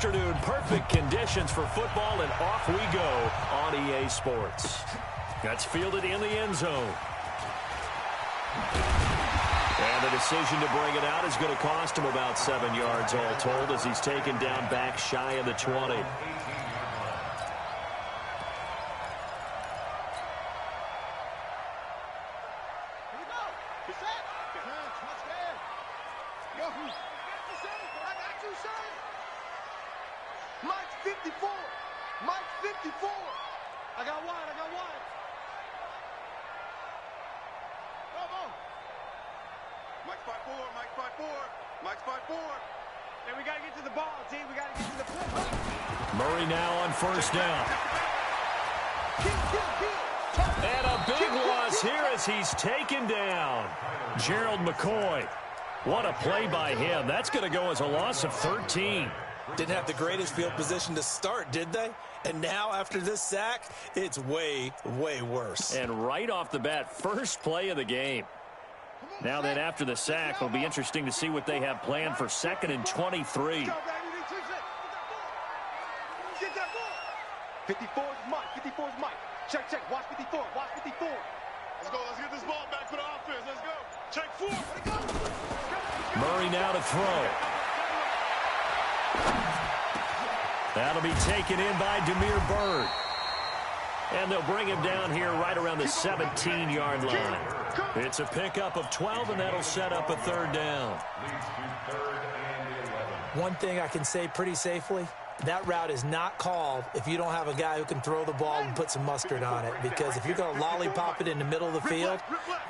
afternoon. Perfect conditions for football, and off we go on EA Sports. That's fielded in the end zone. And the decision to bring it out is going to cost him about 7 yards all told as he's taken down back shy of the 20. Mike's 54. Mike's 54. I got wide. Come on. Mike's 5'4. Mike's 5'4. Mike's 5'4. Hey, we got to get to the ball, team. We got to get to the play. Murray now on first down. And a big loss here as he's taken down. Gerald McCoy. What a play by him. That's going to go as a loss of 13. Didn't have the greatest field position to start, did they? And now, after this sack, it's way, way worse. And right off the bat, first play of the game. Now then, after the sack, it'll be interesting to see what they have planned for 2nd and 23. Get that ball. 54 is Mike. 54 is Mike. Check. Watch 54. Watch 54. Let's go. Let's get this ball back for the offense. Let's go. Check 4. Let it go. Murray now to throw. That'll be taken in by Demir Bird. And they'll bring him down here right around the 17-yard line. It's a pickup of 12, and that'll set up a 3rd down. One thing I can say pretty safely, that route is not called if you don't have a guy who can throw the ball and put some mustard on it. Because if you're going to lollipop it in the middle of the field,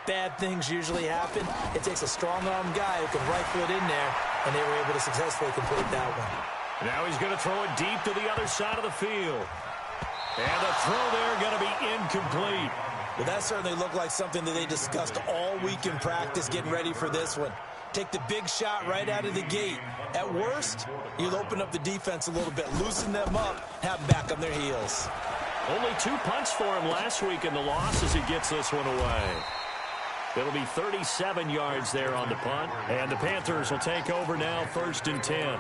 bad things usually happen. It takes a strong-armed guy who can rifle it in there, and they were able to successfully complete that one. Now he's going to throw it deep to the other side of the field. And the throw there going to be incomplete. Well, that certainly looked like something that they discussed all week in practice getting ready for this one. Take the big shot right out of the gate. At worst, you'll open up the defense a little bit, loosen them up, have them back on their heels. Only 2 punts for him last week in the loss as he gets this one away. It'll be 37 yards there on the punt. And the Panthers will take over now, 1st and 10.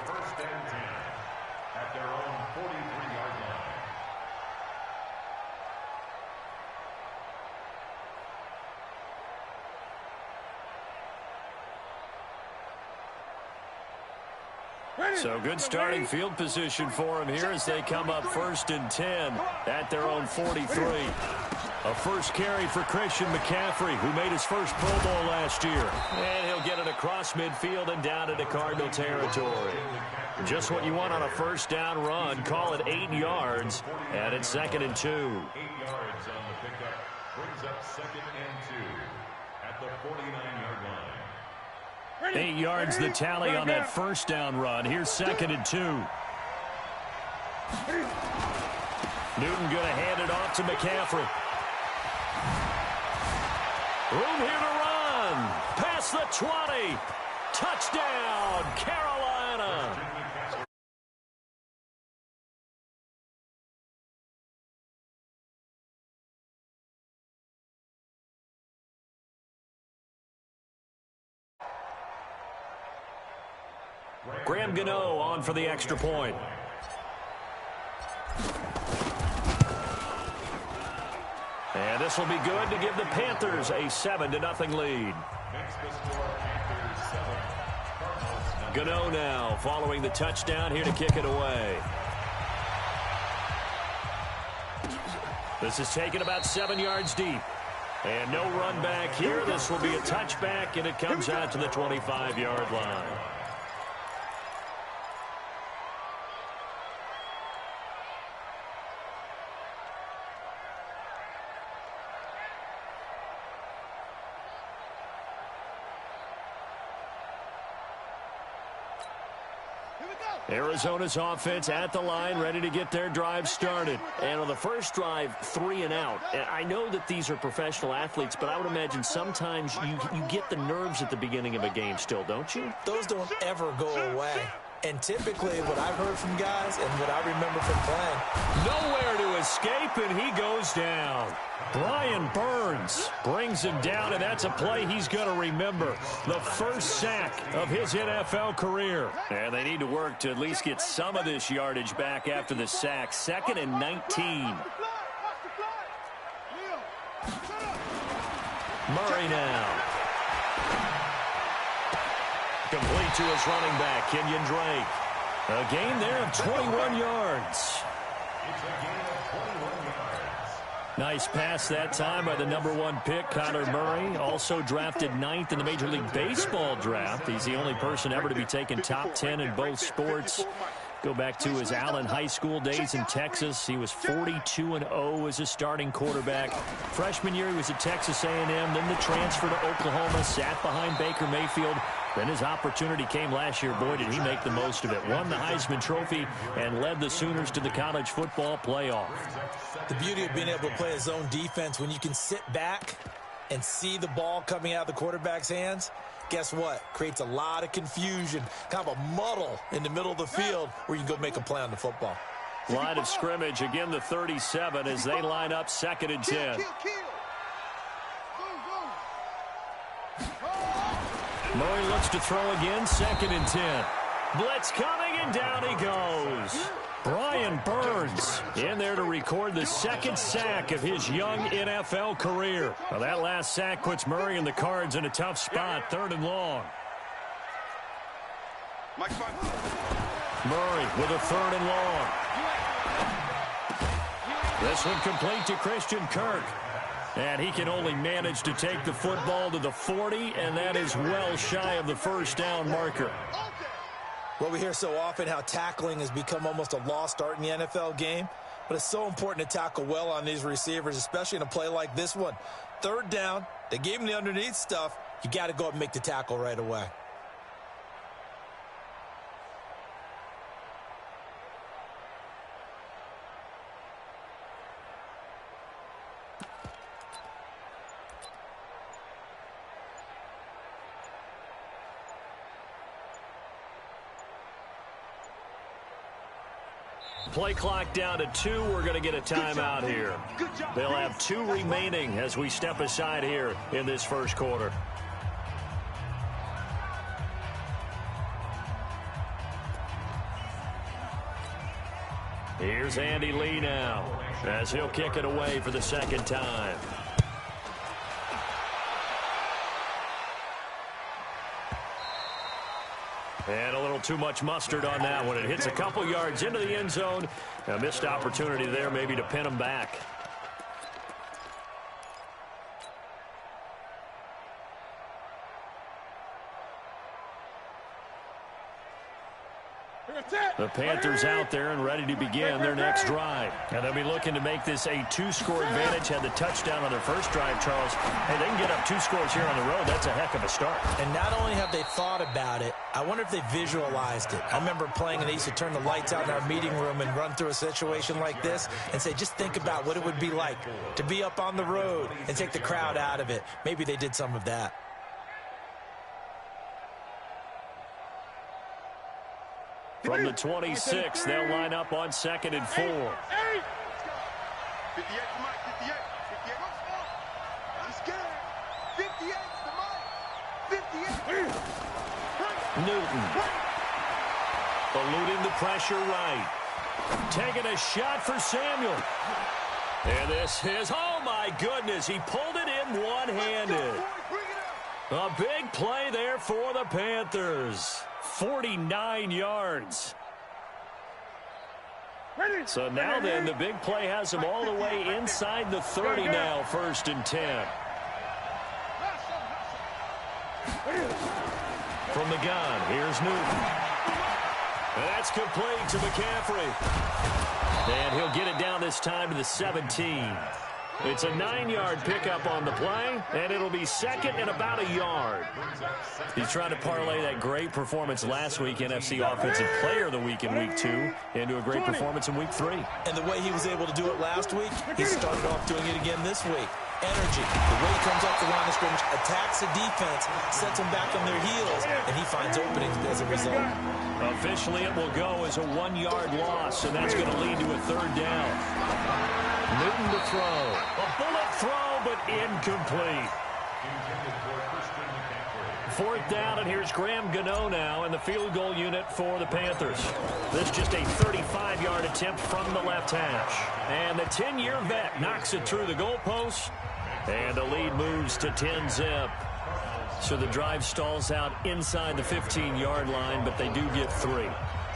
So good starting field position for him here as they come up 1st and 10 at their own 43. A first carry for Christian McCaffrey, who made his first Pro Bowl last year. And he'll get it across midfield and down into Cardinal territory. Just what you want on a first down run. Call it 8 yards, and it's 2nd and 2. 8 yards on the pickup brings up 2nd and 2 at the 49-yard line. 8 yards the tally on that first down run. Here's 2nd and 2. Newton going to hand it off to McCaffrey. Room here to run. Past the 20. Touchdown, Carolina. Graham Gano on for the extra point. And this will be good to give the Panthers a 7-0 lead. Gano now following the touchdown here to kick it away. This is taken about 7 yards deep. And no run back here. This will be a touchback, and it comes out to the 25-yard line. Arizona's offense at the line, ready to get their drive started. And on the first drive, 3 and out. And I know that these are professional athletes, but I would imagine sometimes you get the nerves at the beginning of a game still, don't you? Those don't ever go away. And typically what I've heard from guys and what I remember from playing. Nowhere to escape, and he goes down. Brian Burns brings him down, and that's a play he's going to remember. The first sack of his NFL career. And they need to work to at least get some of this yardage back after the sack. 2nd and 19. Murray now. Complete to his running back, Kenyon Drake. A gain there of 21 yards. Nice pass that time by the #1 pick, Kyler Murray. Also drafted 9th in the Major League Baseball draft. He's the only person ever to be taken top 10 in both sports. Go back to his Allen High School days in Texas. He was 42-0 as a starting quarterback. Freshman year, he was at Texas A&M. Then the transfer to Oklahoma, sat behind Baker Mayfield. Then his opportunity came last year. Boy, did he make the most of it. Won the Heisman Trophy and led the Sooners to the college football playoff. The beauty of being able to play a zone defense when you can sit back and see the ball coming out of the quarterback's hands, guess what? Creates a lot of confusion, kind of a muddle in the middle of the field where you can go make a play on the football. Line of scrimmage, again the 37 as they line up 2nd and 10. Murray looks to throw again, 2nd and 10. Blitz coming, and down he goes. Brian Burns in there to record the 2nd sack of his young NFL career. Well, that last sack puts Murray and the Cards in a tough spot, 3rd and long. Murray with a 3rd and long. This one complete to Christian Kirk. And he can only manage to take the football to the 40, and that is well shy of the first down marker. Well, we hear so often how tackling has become almost a lost art in the NFL game, but it's so important to tackle well on these receivers, especially in a play like this one. 3rd down, they gave him the underneath stuff. You got to go up and make the tackle right away. Play clock down to 2. We're going to get a timeout here. They'll have 2 remaining as we step aside here in this first quarter. Here's Andy Lee now as he'll kick it away for the 2nd time. And a little too much mustard on that one. It hits a couple yards into the end zone. A missed opportunity there maybe to pin him back. The Panthers out there and ready to begin their next drive. And they'll be looking to make this a 2-score advantage. Had the touchdown on their first drive, Charles. Hey, they can get up 2 scores here on the road. That's a heck of a start. And not only have they thought about it, I wonder if they visualized it. I remember playing and they used to turn the lights out in our meeting room and run through a situation like this and say, just think about what it would be like to be up on the road and take the crowd out of it. Maybe they did some of that. From the 26, they'll line up on 2nd and 4. 58 to Mike, 58. Let's get it. 58 to Mike. 58. Newton. Eluding the pressure right. Taking a shot for Samuel. And this is, oh my goodness, he pulled it in one-handed. A big play there for the Panthers. 49 yards. So now then, the big play has them all the way inside the 30 now, 1st and 10. From the gun, here's Newton. That's complete to McCaffrey. And he'll get it down this time to the 17. It's a 9-yard pickup on the play, and it'll be 2nd and about a yard. He's trying to parlay that great performance last week, NFC Offensive Player of the Week in Week 2, into a great performance in Week 3. And the way he was able to do it last week, he started off doing it again this week. energy. The way he comes off the line of scrimmage, attacks the defense, sets them back on their heels, and he finds openings as a result. Officially, it will go as a 1-yard loss, and that's going to lead to a 3rd down. Newton to throw. A bullet throw, but incomplete. 4th down, and here's Graham Gano now in the field goal unit for the Panthers. This just a 35-yard attempt from the left hash. And the 10-year vet knocks it through the goalpost, and the lead moves to 10-zip. So the drive stalls out inside the 15-yard line, but they do get 3.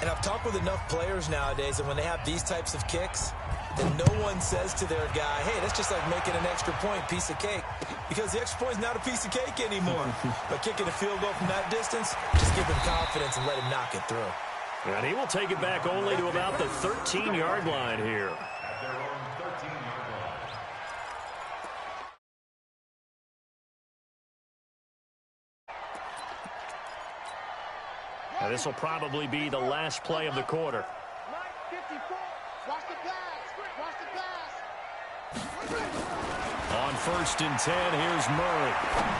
And I've talked with enough players nowadays, and when they have these types of kicks, and no one says to their guy, hey, that's just like making an extra point, piece of cake. Because the extra point is not a piece of cake anymore. But kicking a field goal from that distance, just give him confidence and let him knock it through. And he will take it back only to about the 13-yard line here. Now, this will probably be the last play of the quarter. Watch the pass. Watch the pass. On 1st and 10, here's Murray.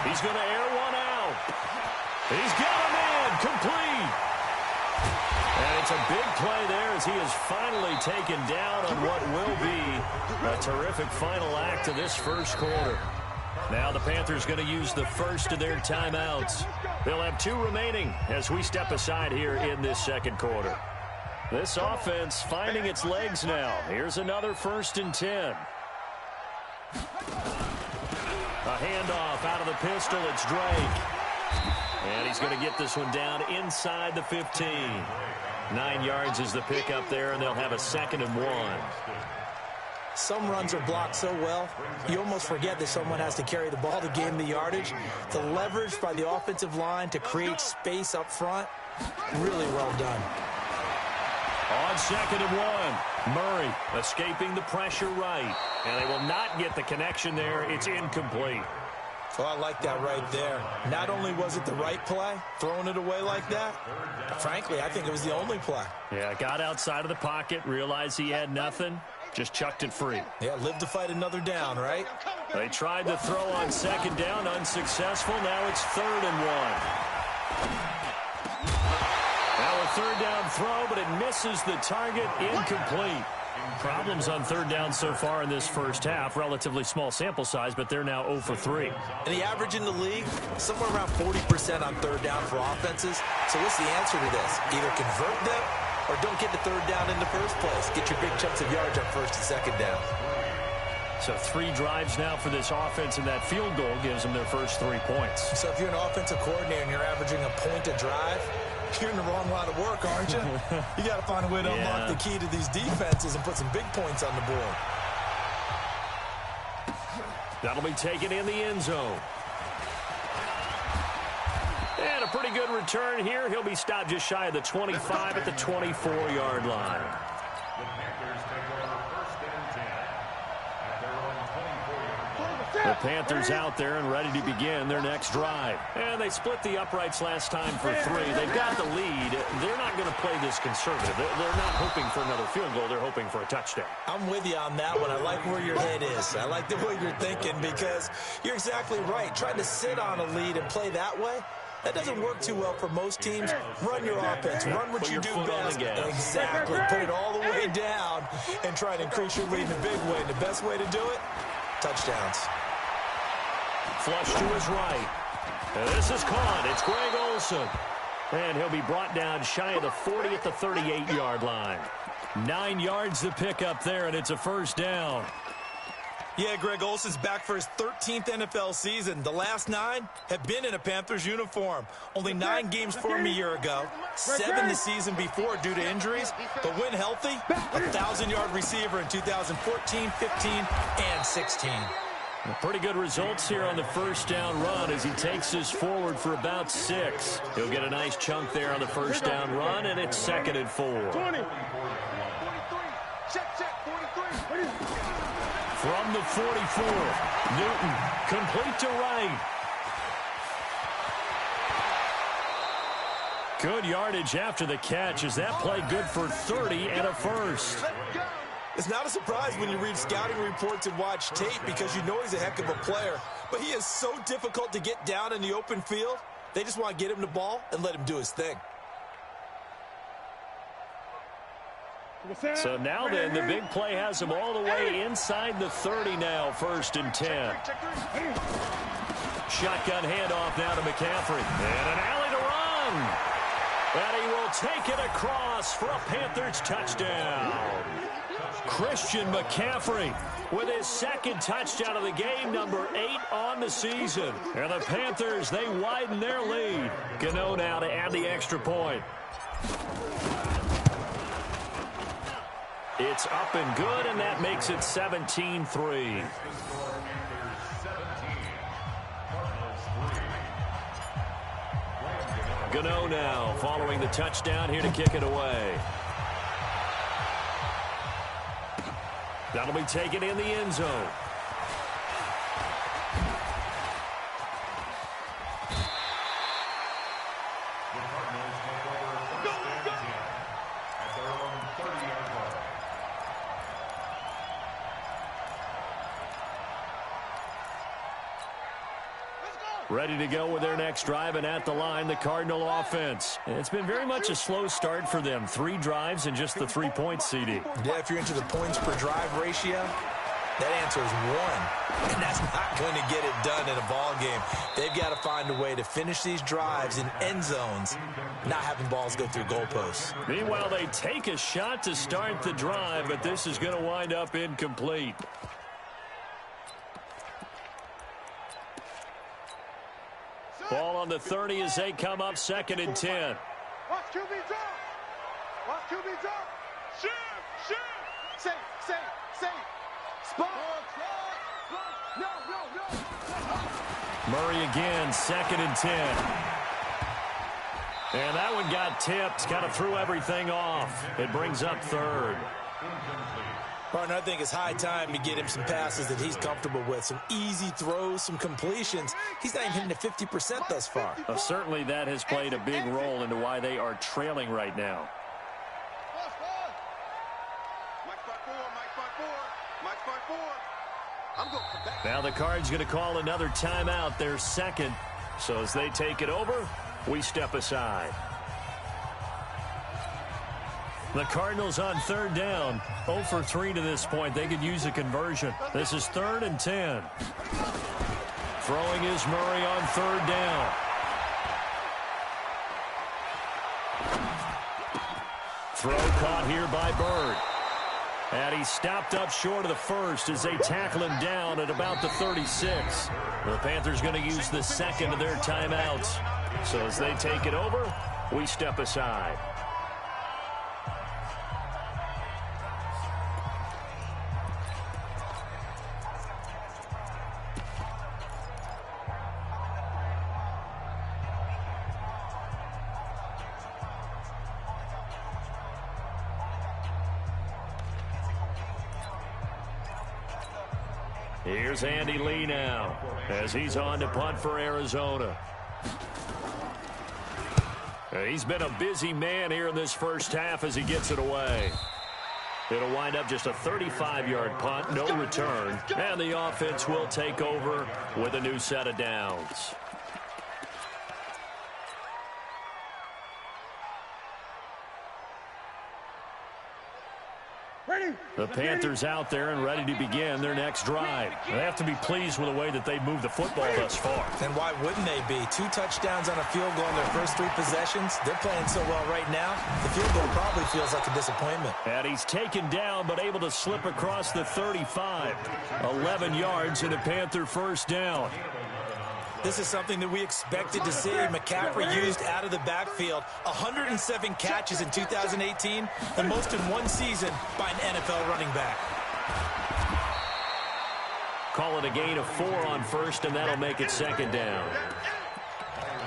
He's going to air one out. He's got him in. Complete. And it's a big play there as he is finally taken down on what will be a terrific final act of this first quarter. Now the Panthers going to use the first of their timeouts. They'll have 2 remaining as we step aside here in this second quarter. This offense finding its legs now. Here's another 1st and 10. A handoff out of the pistol. It's Drake. And he's going to get this one down inside the 15. 9 yards is the pickup there, and they'll have a 2nd and 1. Some runs are blocked so well, you almost forget that someone has to carry the ball to gain the yardage. The leverage by the offensive line to create space up front, really well done. On 2nd and 1, Murray escaping the pressure right. And they will not get the connection there. It's incomplete. Well, I like that right there. Not only was it the right play, throwing it away like that, frankly, I think it was the only play. Yeah, got outside of the pocket, realized he had nothing, just chucked it free. Yeah, live to fight another down, right? They tried to throw on 2nd down, unsuccessful. Now it's 3rd and 1. Now a 3rd down throw, but it misses the target, incomplete. Problems on 3rd down so far in this first half. Relatively small sample size, but they're now 0 for 3. And the average in the league, somewhere around 40% on 3rd down for offenses. So what's the answer to this? Either convert them or don't get the 3rd down in the first place. Get your big chunks of yards on 1st and 2nd down. So 3 drives now for this offense, and that field goal gives them their first 3 points. So if you're an offensive coordinator and you're averaging a point a drive, you're in the wrong line of work, aren't you? You got to find a way to unlock the key to these defenses and put some big points on the board. That'll be taken in the end zone. And a pretty good return here. He'll be stopped just shy of the 25 at the 24-yard line. The Panthers out there and ready to begin their next drive. And they split the uprights last time for 3. They've got the lead. They're not going to play this conservative. They're not hoping for another field goal. They're hoping for a touchdown. I'm with you on that one. I like where your head is. I like the way you're thinking because you're exactly right. Trying to sit on a lead and play that way, that doesn't work too well for most teams. Run your offense. Run what you do best. Exactly. Put it all the way down and try to increase your lead in a big way. And the best way to do it, touchdowns. Flush to his right. And this is caught. It's Greg Olsen. And he'll be brought down shy of the 40 at the 38-yard line. 9 yards to pick up there, and it's a 1st down. Yeah, Greg Olsen's back for his 13th NFL season. The last 9 have been in a Panthers uniform. Only 9 games for him a year ago. 7 the season before due to injuries. But when healthy, a 1,000-yard receiver in 2014, 15, and 16. Pretty good results here on the 1st down run as he takes this forward for about 6. He'll get a nice chunk there on the 1st down run, and it's 2nd and 4. 20. 43. Check, 43. From the 44, Newton complete to right. Good yardage after the catch. Is that play good for 30 and a 1st? It's not a surprise when you read scouting reports and watch tape because you know he's a heck of a player. But he is so difficult to get down in the open field. They just want to get him the ball and let him do his thing. So now then, the big play has him all the way inside the 30 now, 1st and 10. Shotgun handoff now to McCaffrey. And an alley to run. And he will take it across for a Panthers touchdown. Christian McCaffrey with his 2nd touchdown of the game, number 8 on the season. And the Panthers, they widen their lead. Gano now to add the extra point. It's up and good, and that makes it 17-3. Gano now following the touchdown here to kick it away. That'll be taken in the end zone. Ready to go with their next drive, and at the line, the Cardinal offense. It's been very much a slow start for them. 3 drives and just the 3 points, CD. Yeah, if you're into the points per drive ratio, that answer is 1. And that's not going to get it done in a ball game. They've got to find a way to finish these drives in end zones, not having balls go through goalposts. Meanwhile, they take a shot to start the drive, but this is going to wind up incomplete. Ball on the 30 as they come up 2nd and 10. Watch QB drop. Watch QB drop. Shift. Safe. Spot. No. Murray again, 2nd and 10. And that one got tipped, kind of threw everything off. It brings up 3rd. Partner, I think it's high time to get him some passes that he's comfortable with. Some easy throws, some completions. He's not even hitting the 50% thus far. Certainly that has played a big role into why they are trailing right now. Now the Cards going to call another timeout, their 2nd. So as they take it over, we step aside. The Cardinals on 3rd down, 0 for 3 to this point. They could use a conversion. This is 3rd and 10. Throwing is Murray on 3rd down. Throw caught here by Bird. And he stopped up short of the 1st as they tackle him down at about the 36. The Panthers going to use the 2nd of their timeouts. So as they take it over, we step aside. Here's Andy Lee now as he's on to punt for Arizona. He's been a busy man here in this first half as he gets it away. It'll wind up just a 35-yard punt, no return, and the offense will take over with a new set of downs. The Panthers out there and ready to begin their next drive. They have to be pleased with the way that they've moved the football thus far. And why wouldn't they be? 2 touchdowns on a field goal in their first 3 possessions. They're playing so well right now, the field goal probably feels like a disappointment. And he's taken down but able to slip across the 35. 11 yards and a Panther 1st down. This is something that we expected to see. McCaffrey used out of the backfield. 107 catches in 2018, the most in one season by an NFL running back. Call it a gain of 4 on 1st, and that'll make it 2nd down.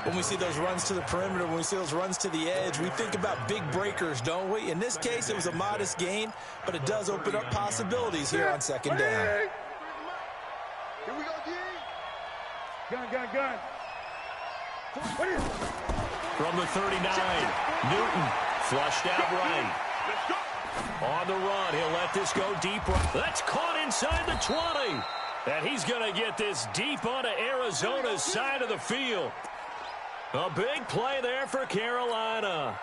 When we see those runs to the perimeter, when we see those runs to the edge, we think about big breakers, don't we? In this case, it was a modest gain, but it does open up possibilities here on 2nd down. Here we go, D. Gun. From the 39, Newton flushed out right. Let's go. On the run, he'll let this go deep. That's caught inside the 20. And he's going to get this deep onto Arizona's side of the field. A big play there for Carolina.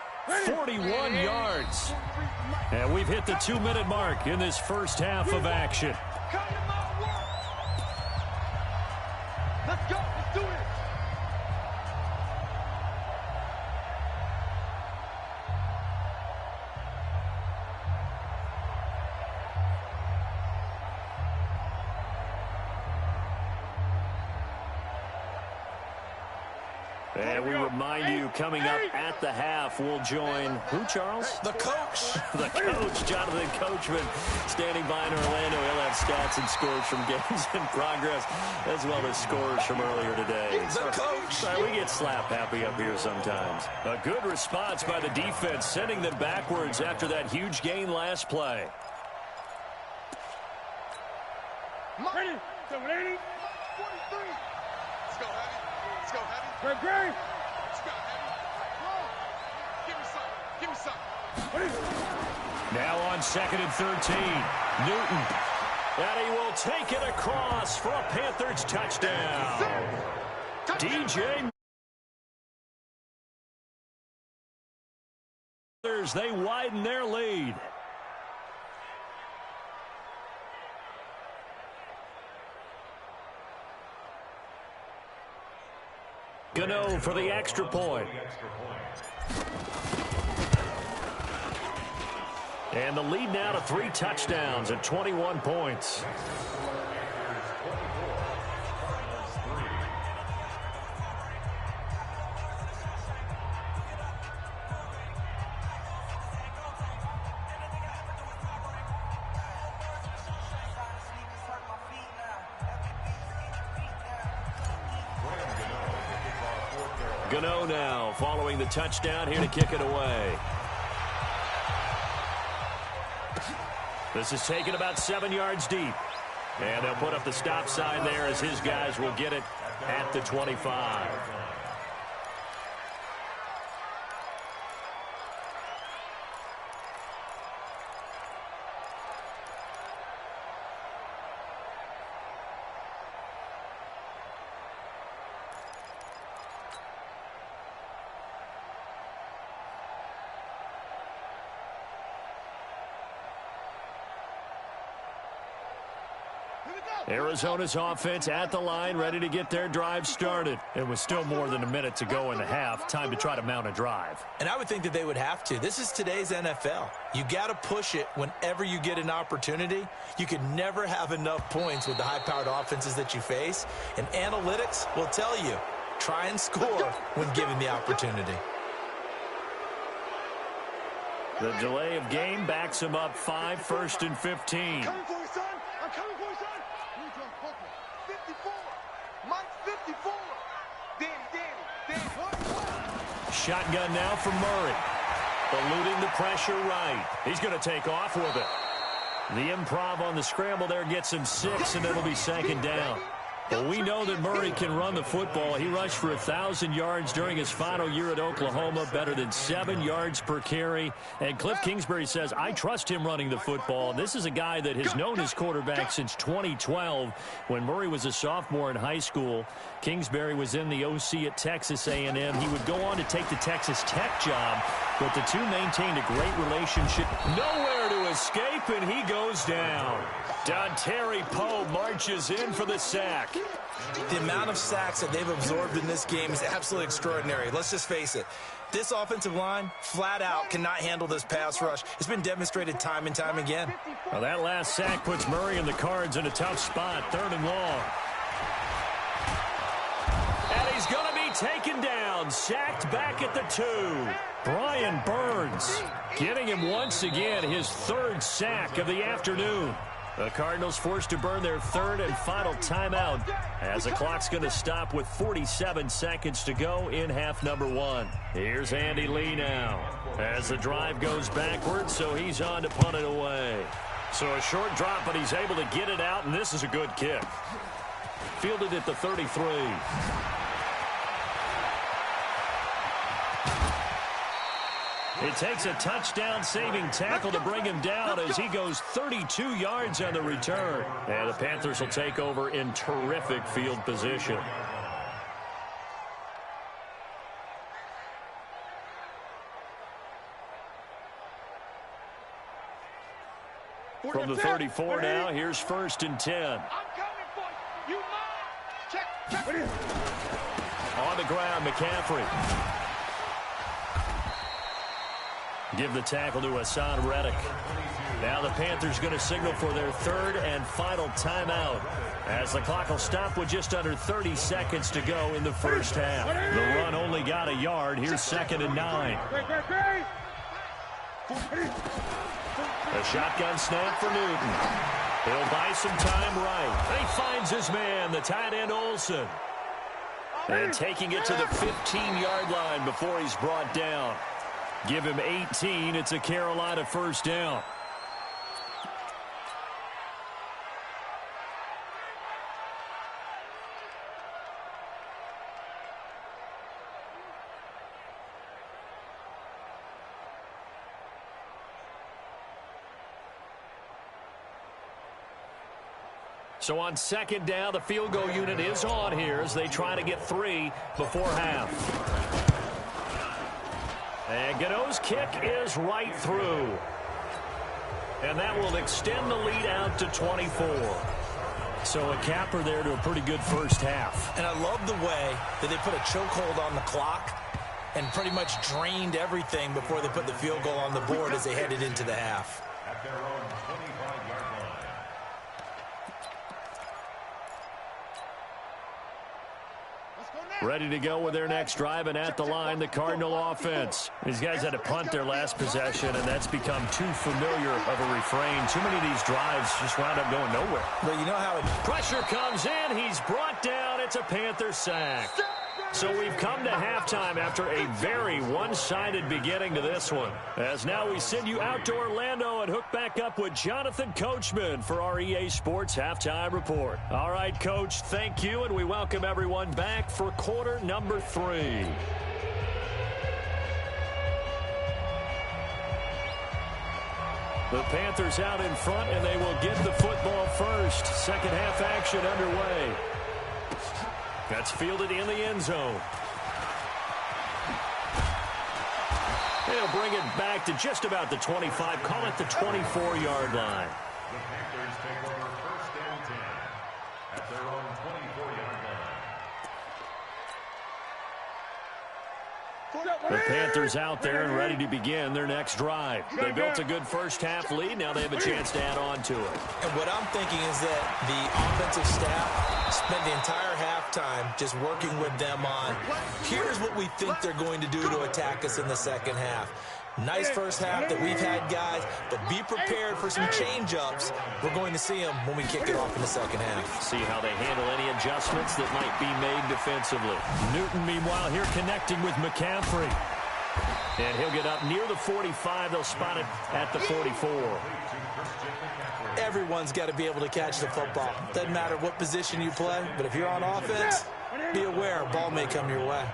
41 yards. And we've hit the 2-minute mark in this first half of action. Let's go. Let's do it. And we remind you, coming up at the half, we'll join who, Charles? The coach. The coach, Jonathan Coachman, standing by in Orlando. He'll have stats and scores from games in progress, as well as scores from earlier today. The coach. Sorry, we get slap happy up here sometimes. A good response by the defense, sending them backwards after that huge gain last play. Ready. So ready. 43. Let's go, Heavy. Let's go, Heavy. Great. Let's go, Heavy. Give me some. Give me some. Now on 2nd and 13. Newton. And he will take it across for a Panthers touchdown. DJ. They widen their lead. Gano for the extra point. And the lead now to 3 touchdowns at 21 points. Gano now following the touchdown, here to kick it away. This is taken about 7 yards deep. And they'll put up the stop sign there as his guys will get it at the 25. Arizona's offense at the line, ready to get their drive started. It was still more than a minute to go in the half. Time to try to mount a drive. And I would think that they would have to. This is today's NFL. You got to push it whenever you get an opportunity. You can never have enough points with the high-powered offenses that you face. And analytics will tell you, try and score when given the opportunity. The delay of game backs him up 5, 1st and 15. Coming for you, son. I'm coming for you, son. 54. Mike 54. Danny. Shotgun now from Murray. Eluding the pressure right. He's going to take off with it. The improv on the scramble there gets him 6, and it'll be 2nd down. Well, we know that Murray can run the football. He rushed for 1,000 yards during his final year at Oklahoma, better than 7 yards per carry. And Cliff Kingsbury says, I trust him running the football. This is a guy that has known his quarterback since 2012 when Murray was a sophomore in high school. Kingsbury was in the OC at Texas A&M. He would go on to take the Texas Tech job, but the two maintained a great relationship. Nowhere to escape, and he goes down. Dontari Poe marches in for the sack. The amount of sacks that they've absorbed in this game is absolutely extraordinary. Let's just face it. This offensive line, flat out, cannot handle this pass rush. It's been demonstrated time and time again. Well, that last sack puts Murray and the Cards in a tough spot, 3rd and long. And he's going to be taken down, sacked back at the 2. Brian Burns getting him once again, his 3rd sack of the afternoon. The Cardinals forced to burn their 3rd and final timeout as the clock's going to stop with 47 seconds to go in half number 1. Here's Andy Lee now as the drive goes backwards, so he's on to punt it away. So a short drop, but he's able to get it out, and this is a good kick. Fielded at the 33. It takes a touchdown-saving tackle to bring him down as he goes 32 yards on the return. And the Panthers will take over in terrific field position. From the 34 now, here's 1st and 10. I'm coming for you. You mine. Check. On the ground, McCaffrey. Give the tackle to Hassan Reddick. Now the Panthers going to signal for their 3rd and final timeout, as the clock will stop with just under 30 seconds to go in the first half. The run only got a yard. Here's 2nd and 9. A shotgun snap for Newton. He'll buy some time right. He finds his man, the tight end Olsen. And taking it to the 15-yard line before he's brought down. Give him 18. It's a Carolina 1st down. So on 2nd down, the field goal unit is on here as they try to get 3 before half. And Godot's kick is right through. And that will extend the lead out to 24. So a capper there to a pretty good first half. And I love the way that they put a chokehold on the clock and pretty much drained everything before they put the field goal on the board as they headed into the half. At their own 25-yard line. Ready to go with their next drive, and at the line, the Cardinal offense. These guys had to punt their last possession, and that's become too familiar of a refrain. Too many of these drives just wound up going nowhere. Well, you know how pressure comes in. He's brought down. It's a Panther sack. So we've come to halftime after a very one-sided beginning to this one. As now we send you out to Orlando and hook back up with Jonathan Coachman for our EA Sports Halftime Report. All right, Coach, thank you, and we welcome everyone back for quarter number 3. The Panthers out in front, and they will get the football first. Second half action underway. That's fielded in the end zone. They'll bring it back to just about the 25. Call it the 24-yard line. The Panthers take over 1st and 10 at their own 24-yard line. The Panthers out there and ready to begin their next drive. They built a good first half lead. Now they have a chance to add on to it. And what I'm thinking is that the offensive staff spent the entire halftime just working with them on, here's what we think they're going to do to attack us in the second half. Nice first half that we've had, guys, but be prepared for some change-ups. We're going to see them when we kick it off in the second half. See how they handle any adjustments that might be made defensively. Newton, meanwhile, here connecting with McCaffrey. And he'll get up near the 45. They'll spot it at the 44. Everyone's got to be able to catch the football. Doesn't matter what position you play, but if you're on offense, be aware a ball may come your way.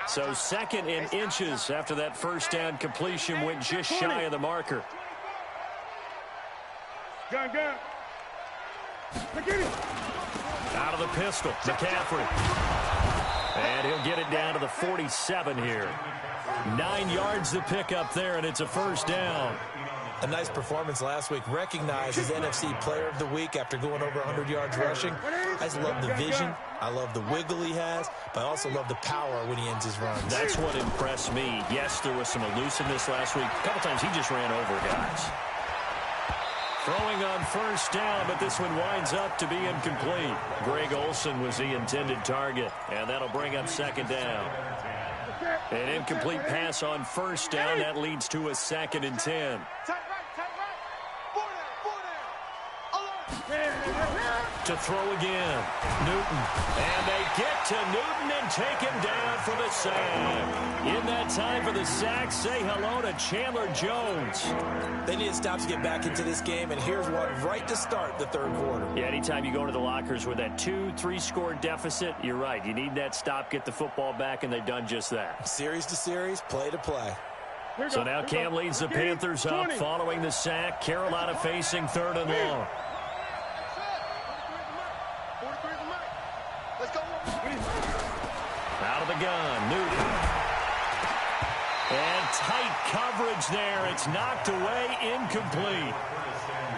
So 2nd and inches after that first down completion went just shy of the marker. Gun. Out of the pistol, McCaffrey. And he'll get it down to the 47 here. 9 yards to pick up there, and it's a first down. A nice performance last week, recognized as NFC Player of the Week after going over 100 yards rushing. I just love the vision. I love the wiggle he has, but I also love the power when he ends his runs. That's what impressed me. Yes, there was some elusiveness last week. A couple times he just ran over guys. Throwing on first down, but this one winds up to be incomplete. Greg Olsen was the intended target, and that'll bring up 2nd down. An incomplete pass on first down. That leads to a 2nd and 10. To throw again. Newton. And they get to Newton and take him down for the sack. In that time for the sack, say hello to Chandler Jones. They need to stop to get back into this game, and here's one right to start the third quarter. Yeah, anytime you go into the lockers with that 2-3 score deficit, you're right. You need that stop, get the football back, and they've done just that. Series to series, play to play. So now Cam leads the Panthers up following the sack. Carolina facing 3rd and long. Out of the gun, Newton. And tight coverage there. It's knocked away, incomplete.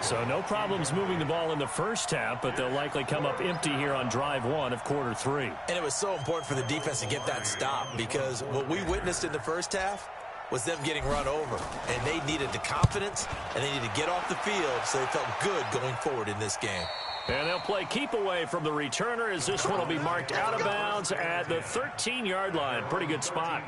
So no problems moving the ball in the first half, but they'll likely come up empty here on drive 1 of quarter 3. And it was so important for the defense to get that stop, because what we witnessed in the first half was them getting run over. And they needed the confidence, and they needed to get off the field so they felt good going forward in this game. And they'll play keep away from the returner as this one will be marked out of bounds at the 13-yard line. Pretty good spot.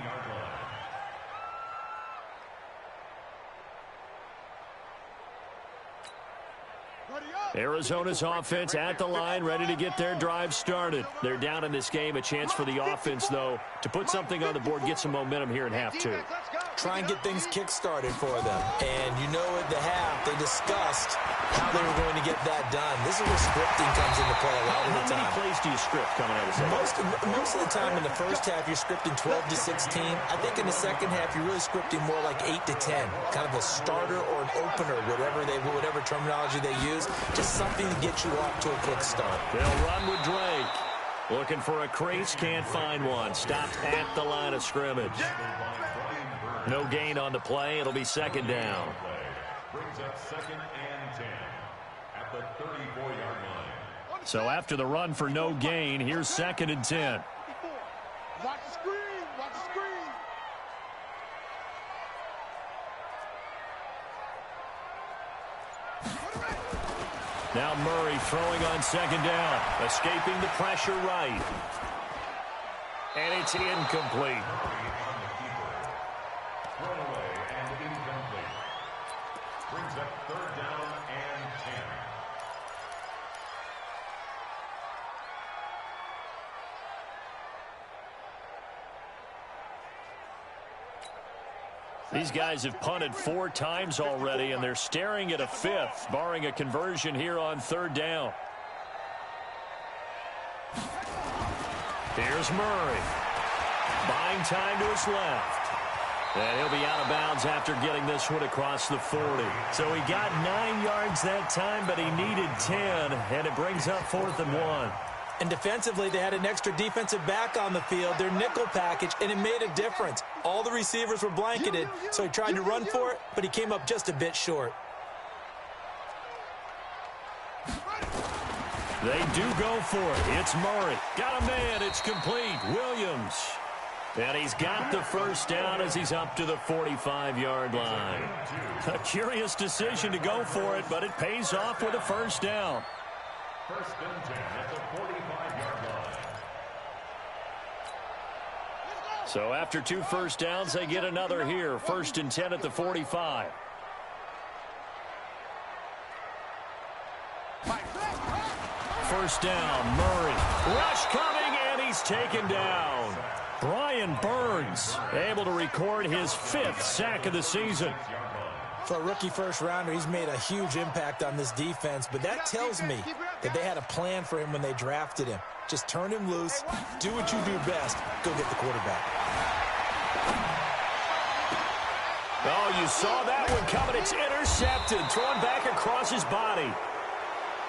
Arizona's offense at the line, ready to get their drive started. They're down in this game. A chance for the offense, though, to put something on the board, get some momentum here in half 2. Try and get things kick-started for them. And you know at the half, they discussed how they were going to get that done. This is where scripting comes into play a lot of the time. How many plays do you script coming out of the second? Most of the time in the first half, you're scripting 12 to 16. I think in the second half, you're really scripting more like 8 to 10. Kind of a starter or an opener, whatever terminology they use. Just something to get you off to a quick start. They'll run with Drake. Looking for a crease, can't find one. Stopped at the line of scrimmage. No gain on the play. It'll be second down. Brings up 2nd and 10 at the 34-yard line. So after the run for no gain, here's 2nd and 10. Watch the screen. Watch the screen. Now Murray throwing on 2nd down. Escaping the pressure right. And it's incomplete. Thrown away and incomplete. Brings up 3rd down and 10. These guys have punted 4 times already, and they're staring at a 5th, barring a conversion here on 3rd down. Here's Murray. Buying time to his left. And he'll be out of bounds after getting this one across the 40. So he got 9 yards that time, but he needed 10, and it brings up 4th and 1. And defensively, they had an extra defensive back on the field, their nickel package, and it made a difference. All the receivers were blanketed, so he tried to run for it, but he came up just a bit short. They do go for it. It's Murray. Got a man. It's complete. Williams. And he's got the first down as he's up to the 45-yard line. A curious decision to go for it, but it pays off with a first down. 1st and 10 at the 45-yard line. So after 2 first downs, they get another here. 1st and 10 at the 45. First down, Murray. Rush coming, and he's taken down. Brian Burns able to record his 5th sack of the season. For a rookie first-rounder, he's made a huge impact on this defense, but that tells me that they had a plan for him when they drafted him. Just turn him loose, do what you do best, go get the quarterback. Oh, you saw that one coming. It's intercepted, thrown back across his body.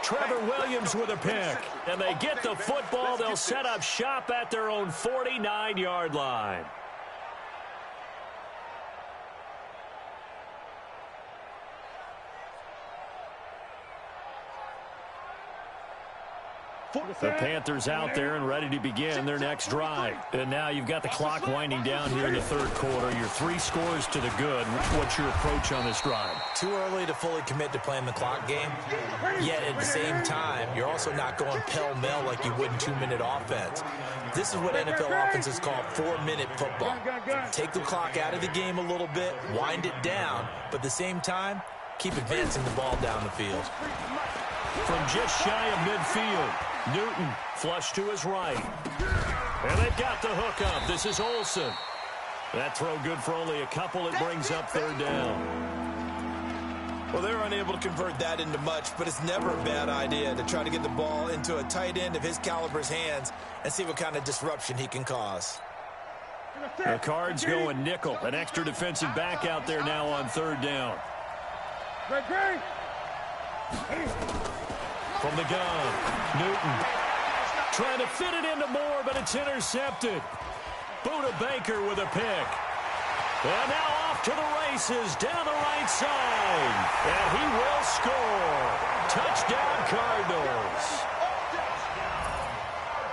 Trevor Williams with a pick, and they get the football. They'll set up shop at their own 49-yard line. The Panthers out there and ready to begin their next drive. And now you've got the clock winding down here in the 3rd quarter. Your 3 scores to the good. What's your approach on this drive? Too early to fully commit to playing the clock game. Yet at the same time, you're also not going pell-mell like you would in 2-minute offense. This is what NFL offenses call 4-minute football. Take the clock out of the game a little bit, wind it down, but at the same time, keep advancing the ball down the field. From just shy of midfield, Newton flush to his right. And they've got the hook up. This is Olsen. That throw good for only a couple. It brings up 3rd down. Well, they're unable to convert that into much, but it's never a bad idea to try to get the ball into a tight end of his caliber's hands and see what kind of disruption he can cause. The Cards going nickel. An extra defensive back out there now on third down. From the gun, Newton trying to fit it into Moore, but it's intercepted. Buda Baker with a pick. And now off to the races down the right side. And he will score. Touchdown, Cardinals.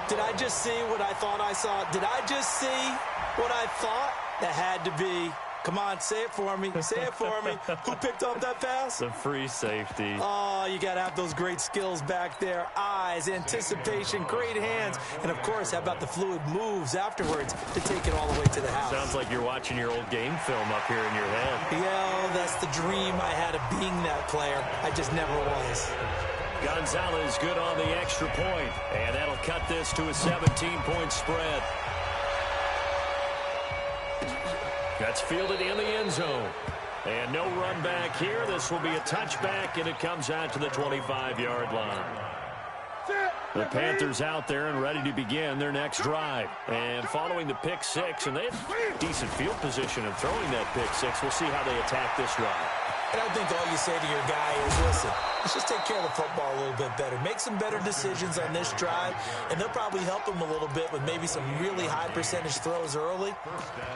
Did I just see what I thought I saw? Did I just see what I thought? That had to be. Come on, say it for me. Say it for me. Who picked up that pass? The free safety. Oh, you got to have those great skills back there. Eyes, anticipation, great hands. And, of course, how about the fluid moves afterwards to take it all the way to the house? Sounds like you're watching your old game film up here in your head. Yeah, that's the dream I had of being that player. I just never was. Gonzalez good on the extra point. And that'll cut this to a 17-point spread. That's fielded in the end zone. And no run back here. This will be a touchback, and it comes out to the 25-yard line. The Panthers out there and ready to begin their next drive. And following the pick six, and they have decent field position in throwing that pick six. We'll see how they attack this drive. And I think all you say to your guy is, listen, let's just take care of the football a little bit better. Make some better decisions on this drive, and they'll probably help him a little bit with maybe some really high percentage throws early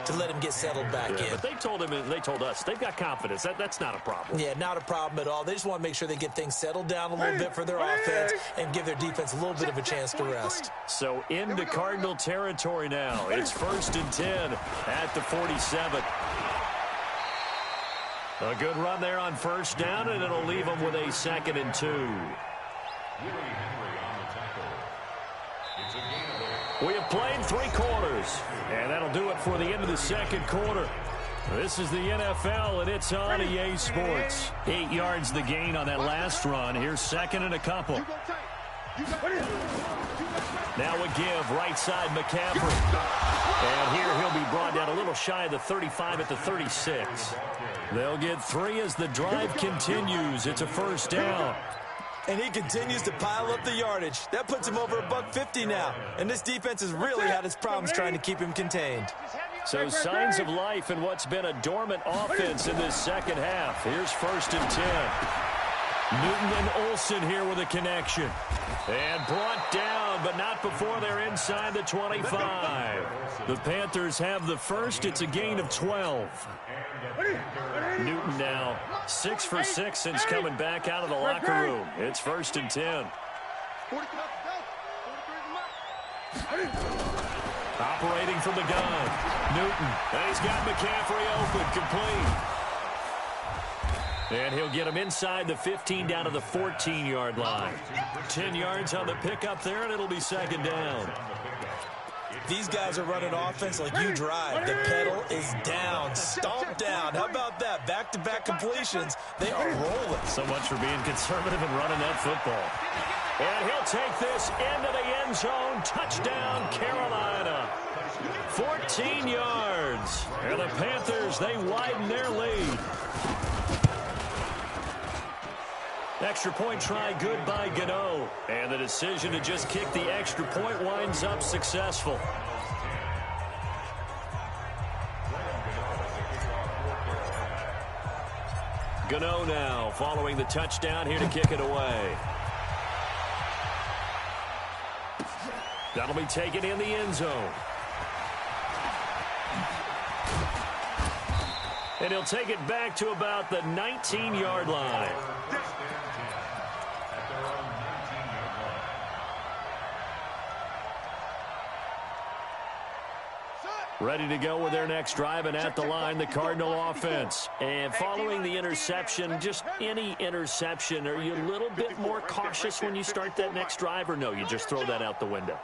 to let him get settled back in. But they told him, and they told us, they've got confidence. That's not a problem. Yeah, not a problem at all. They just want to make sure they get things settled down a little bit for their offense and give their defense a little bit of a chance to rest. So into Cardinal territory now. It's 1st and 10 at the 47. A good run there on first down, and it'll leave them with a 2nd and 2. We have played 3 quarters, and that'll do it for the end of the second quarter. This is the NFL, and it's on EA Sports. 8 yards the gain on that last run. Here's 2nd and a couple. Now a give, right side McCaffrey. And here he'll be brought down a little shy of the 35 at the 36. They'll get 3 as the drive continues. It's a first down. And he continues to pile up the yardage. That puts him over $150 now. And this defense has really had its problems trying to keep him contained. So signs of life in what's been a dormant offense in this second half. Here's 1st and 10. Newton and Olsen here with a connection. And brought down, but not before they're inside the 25. The Panthers have the first. It's a gain of 12. Newton now 6 for 6 since coming back out of the locker room. It's 1st and 10. Operating from the gun. Newton. And he's got McCaffrey open, complete. And he'll get him inside the 15 down to the 14-yard line. 10 yards on the pickup there, and it'll be 2nd down. These guys are running offense like you drive. The pedal is down, stomped down. How about that? Back-to-back completions. They are rolling. So much for being conservative and running that football. And he'll take this into the end zone. Touchdown, Carolina. 14 yards. And the Panthers, they widen their lead. Extra point try good by Gano. And the decision to just kick the extra point winds up successful. Gano now following the touchdown here to kick it away. That'll be taken in the end zone. And he'll take it back to about the 19-yard line. Ready to go with their next drive, and at the line, the Cardinal offense. And following the interception, just any interception, are you a little bit more cautious when you start that next drive, or no, you just throw that out the window?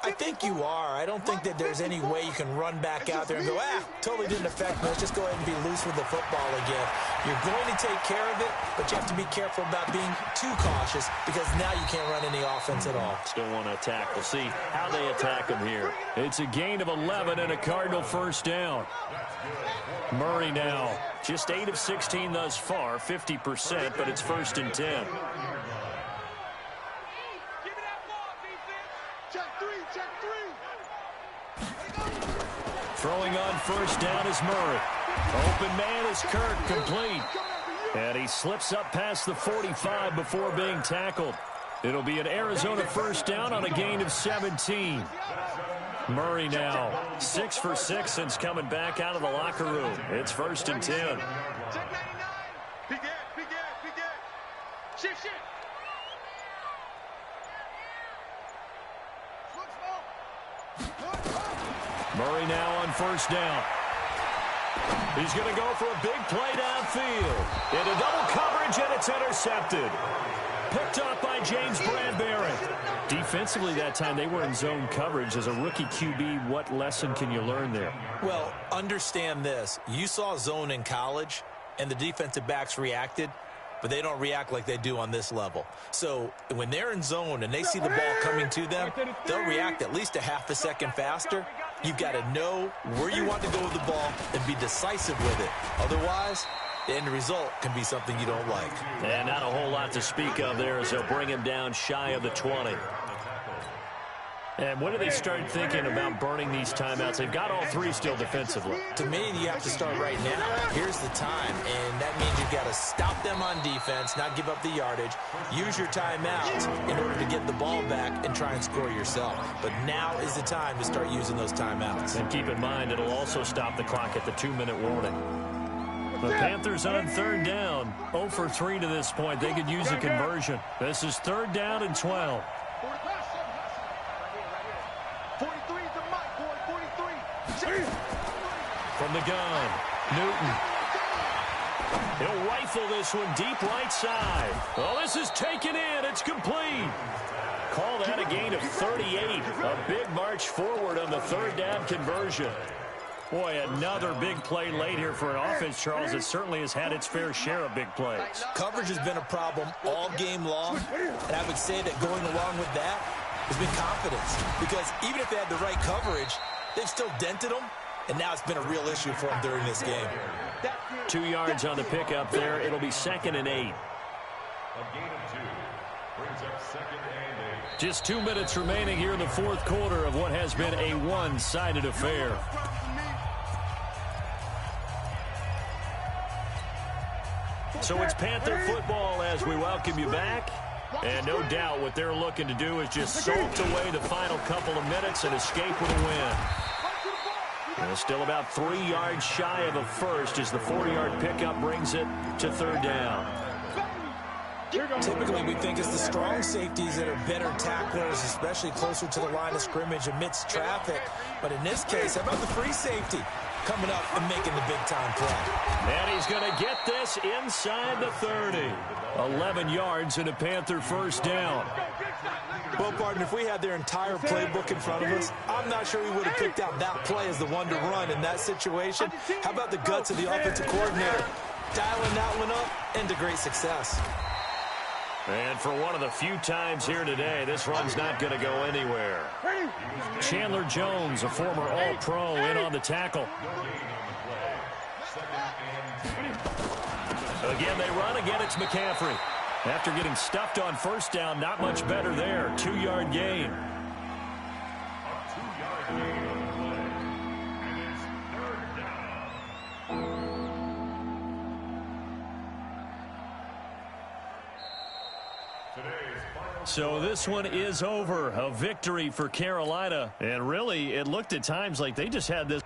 I think you are. I don't think that there's any way you can run back out there and go, totally didn't affect me. Let's just go ahead and be loose with the football again. You're going to take care of it, but you have to be careful about being too cautious because now you can't run any offense at all. Still want to attack. We'll see how they attack them here. It's a gain of 11 and a Cardinal first down. Murray now just 8 of 16 thus far, 50%, but it's 1st and 10. Throwing on first down is Murray. Open man is Kirk, complete. And he slips up past the 45 before being tackled. It'll be an Arizona first down on a gain of 17. Murray now 6 for 6 since coming back out of the locker room. It's 1st and 10. Murray now on first down. He's going to go for a big play downfield. Into double coverage, and it's intercepted. Picked up by James Bradbury. Defensively that time, they were in zone coverage. As a rookie QB, what lesson can you learn there? Well, understand this. You saw zone in college, and the defensive backs reacted, but they don't react like they do on this level. So when they're in zone and they see the ball coming to them, they'll react at least a half a second faster. You've got to know where you want to go with the ball and be decisive with it. Otherwise, the end result can be something you don't like. And not a whole lot to speak of there as they'll bring him down shy of the 20. And when do they start thinking about burning these timeouts? They've got all three still defensively. To me, you have to start right now. Here's the time, and that means you've got to stop them on defense, not give up the yardage, use your timeout in order to get the ball back and try and score yourself. But now is the time to start using those timeouts. And keep in mind, it'll also stop the clock at the 2-minute warning. The Panthers on third down, 0 for 3 to this point. They could use a conversion. This is 3rd down and 12. From the gun, Newton. He'll rifle this one deep right side. Oh, this is taken in. It's complete. Call that a gain of 38. A big march forward on the 3rd down conversion. Boy, another big play late here for an offense, Charles, that certainly has had its fair share of big plays. Coverage has been a problem all game long, and I would say that going along with that has been confidence. Because even if they had the right coverage, they've still dented them, and now it's been a real issue for them during this game. 2 yards on the pickup there. It'll be 2nd and 8. A gain of 2 brings up 2nd and 8. Just 2 minutes remaining here in the 4th quarter of what has been a one-sided affair. So it's Panther football as we welcome you back. And no doubt what they're looking to do is just salt away the final couple of minutes and escape with a win. And still about 3 yards shy of a first as the 4-yard pickup brings it to 3rd down. Typically, we think it's the strong safeties that are better tacklers, especially closer to the line of scrimmage amidst traffic. But in this case, how about the free safety coming up and making the big-time play? And he's going to get this inside the 30. 11 yards and a Panther first down. Well, partner, if we had their entire playbook in front of us, I'm not sure we would have picked out that play as the one to run in that situation. How about the guts of the offensive coordinator? Dialing that one up into great success. And for one of the few times here today, this run's not going to go anywhere. Chandler Jones, a former All-Pro, in on the tackle. Again, they run. Again, it's McCaffrey. After getting stuffed on first down, not much better there. 2-yard gain. A 2-yard gain on the play. And it's 3rd down. So this one is over. A victory for Carolina. And really, it looked at times like they just had this